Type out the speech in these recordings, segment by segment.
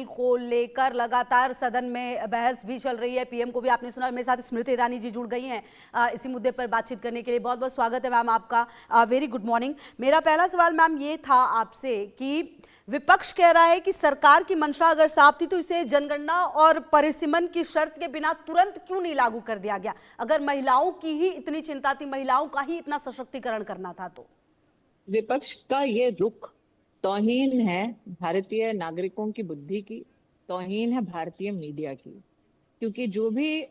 Bill को लेकर लगातार सदन में बहस भी चल रही है। पीएम को भी आपने सुना। मेरे साथ स्मृति ईरानी जी जुड़ गई हैं इसी मुद्दे पर बातचीत करने के लिए। बहुत बहुत स्वागत है मैम आपका। Very good morning. मेरा पहला सवाल मैम ये था आपसे कि विपक्ष कह रहा है कि सरकार की मंशा अगर साफ थी तो इसे जनगणना और परिसीमन की शर्त के बिना तुरंत क्यों नहीं लागू कर दिया गया? अगर महिलाओं की ही इतनी चिंता थी, महिलाओं का ही इतना सशक्तिकरण करना था तो विपक्ष का ये रुख तौहीन है भारतीय नागरिकों की बुद्धि की, तौहीन है भारतीय मीडिया की। क्योंकि जो भी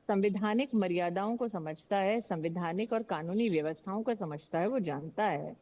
संवैधानिक मर्यादाओं को समझता है, संवैधानिक और कानूनी व्यवस्थाओं को समझता है, वो जानता है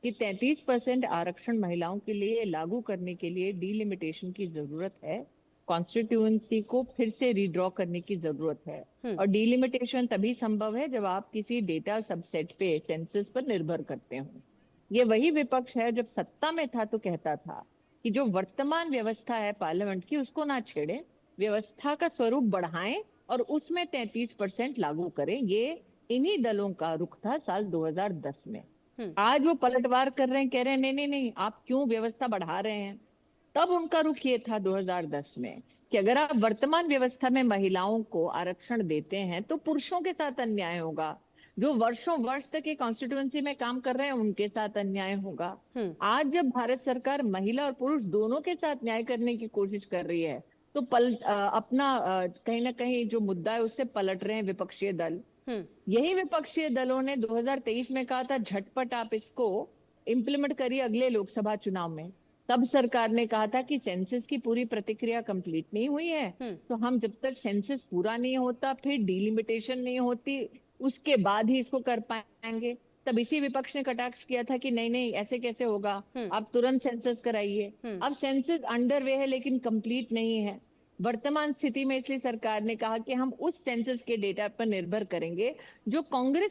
कि 33% आरक्षण महिलाओं के लिए लागू करने के लिए डीलिमिटेशन की जरूरत है, कॉन्स्टिट्यूएंसी को फिर से रीड्रॉ करने की जरूरत है। और डीलिमिटेशन तभी संभव है जब आप किसी डेटा सबसेट पे, सेंसस पर निर्भर करते हो। ये वही विपक्ष है जब सत्ता में था तो कहता था कि जो वर्तमान व्यवस्था है पार्लियामेंट की उसको ना छेड़े, व्यवस्था का स्वरूप बढ़ाएं और उसमें 33% लागू करें। ये इन्हीं दलों का रुख था साल 2010 में। आज वो पलटवार कर रहे हैं, कह रहे हैं नहीं नहीं नहीं, आप क्यों व्यवस्था बढ़ा रहे हैं। तब उनका रुख ये था 2010 में कि अगर आप वर्तमान व्यवस्था में महिलाओं को आरक्षण देते हैं तो पुरुषों के साथ अन्याय होगा, जो वर्षों वर्ष तक ये कॉन्स्टिट्यूएंसी में काम कर रहे हैं उनके साथ अन्याय होगा। आज जब भारत सरकार महिला और पुरुष दोनों के साथ न्याय करने की कोशिश कर रही है तो कहीं ना कहीं जो मुद्दा है उससे पलट रहे हैं विपक्षीय दल। यही विपक्षीय दलों ने 2023 में कहा था झटपट आप इसको इम्प्लीमेंट करिए अगले लोकसभा चुनाव में। तब सरकार ने कहा था कि सेंसस की पूरी प्रतिक्रिया कंप्लीट नहीं हुई है, तो हम जब तक सेंसस पूरा नहीं होता, फिर डिलिमिटेशन नहीं होती, उसके बाद ही इसको कर पाएंगे। तब इसी विपक्ष ने कटाक्ष किया था कि नहीं नहीं ऐसे कैसे होगा, आप तुरंत सेंसस कराइए। अब सेंसस अंडर वे है लेकिन कंप्लीट नहीं है वर्तमान स्थिति में, इसलिए सरकार ने कहा कि हम उस सेंसस के डेटा पर निर्भर करेंगे जो कांग्रेस